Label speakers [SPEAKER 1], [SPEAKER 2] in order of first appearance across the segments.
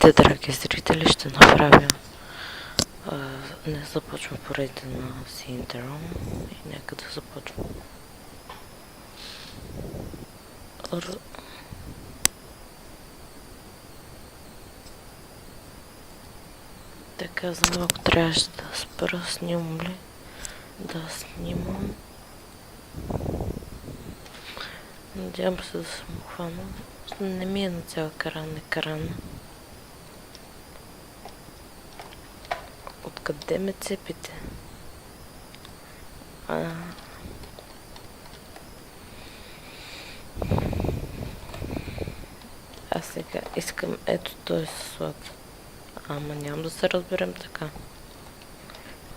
[SPEAKER 1] Здравейте, драги зрители, ще направя не започвам поредите на си интро и нека да започвам. Така, за малко трябваше да спра, снимам ли? Да, снимам. Надявам се да съм хванал. Не ми е на цял екран. Откъде ме цепите? Аз сега искам ето този слад. Ама няма да се разберем така.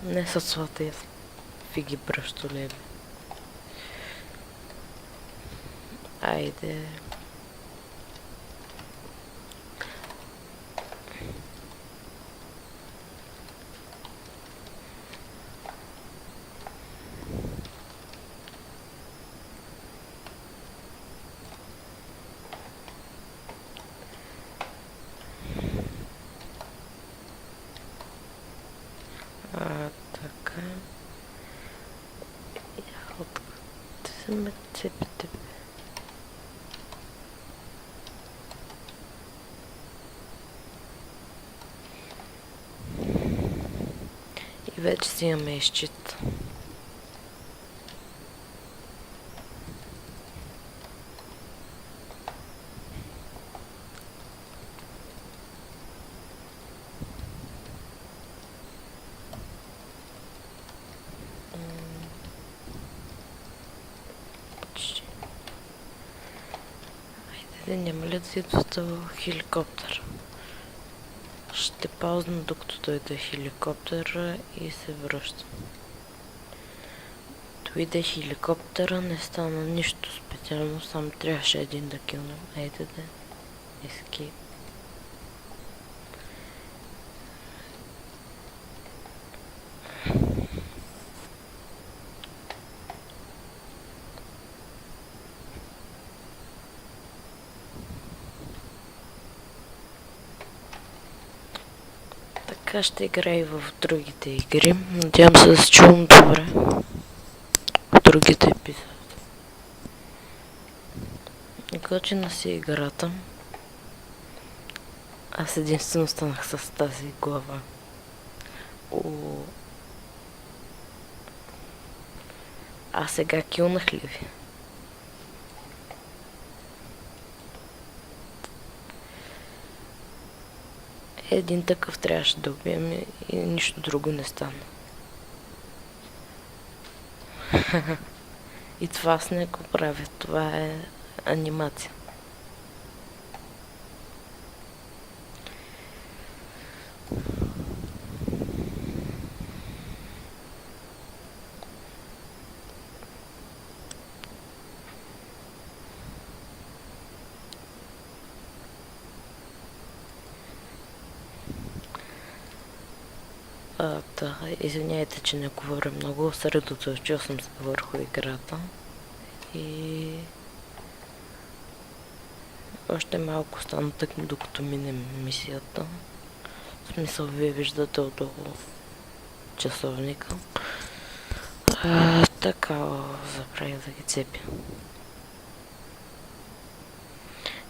[SPEAKER 1] Не със слада, фиги бръщолеви. Айде. Така. Откъде се ме цепите? И вече си имаме щит. Няма ли да идват в хеликоптер? Ще паузна докато дойде хеликоптера и се връщам. Дойде хеликоптера, не стана нищо специално, само трябваше един да килнем. Айде да ескейп. Така ще играя и в другите игри. Надявам се да се чувам добре в другите епизоди. Готина си играта. Аз единствено станах с тази глава. А сега килнах ли ви? Един такъв трябваше да убием и нищо друго не стана. И това с не го правя, това е анимация. Да, извиняйте, че не говоря много, съсредоточил съм се върху играта и още малко стана тъкмо докато минем мисията. В смисъл, вие виждате отдолу часовника. Така забравих да ги цепя.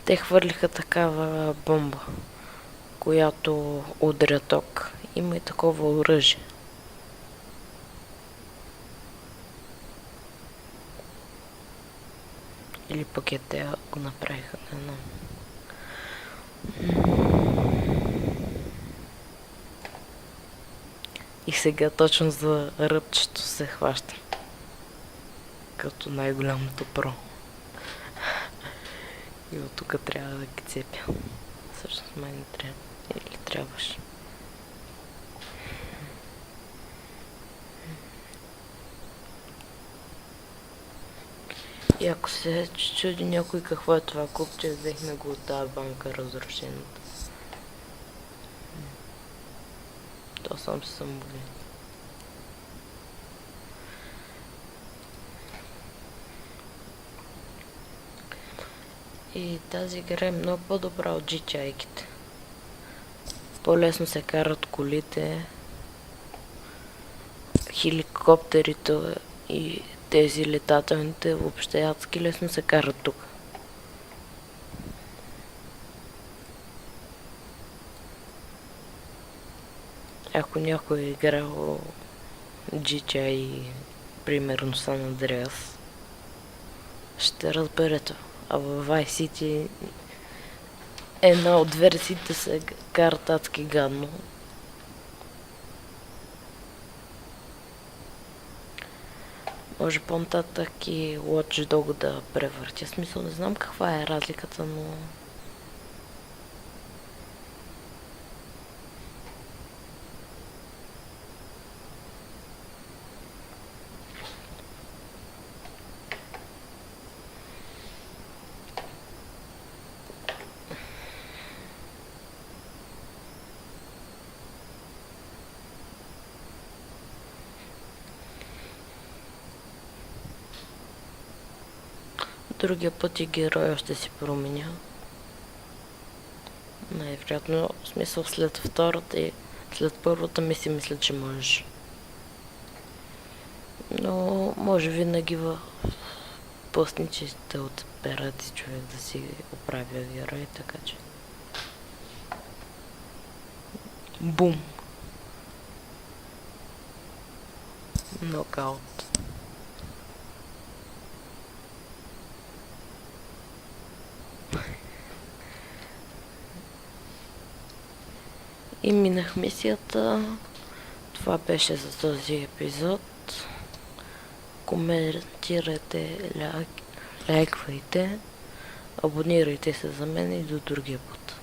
[SPEAKER 1] Те хвърлиха такава бомба, която удря ток. Има и такова оръжие. Или пък те го направиха, не знам. И сега точно за ръбчето се хващам. Като най-голямото про. И от тук трябва да ги цепя. Всъщност май не трябва. Или трябваше. И ако се чуди някой какво е това купче, взехме го от тази банка разрушената. То сам се самоубил. И тази игра е много по-добра от GTA-ките. по-лесно се карат колите, хеликоптерите и тези летателните въобще адски лесно се карат тук. Ако някой е играл GTA, примерно San Andreas, ще разберете. А в Vice City една от версиите се карат адски гадно. Може по-нататък и Watch Dog да превъртя. Смисъл, не знам каква е разликата, но... Другия път и героя ще си променя. Най-вероятно, в смисъл след втората и след първата ми си мисля, че можеш. Но може винаги в пусничите от операции човек да си оправя герой, така че... Бум! Нокаут. И минах мисията. Това беше за този епизод. Коментирайте, лайквайте, абонирайте се за мен и до другия път.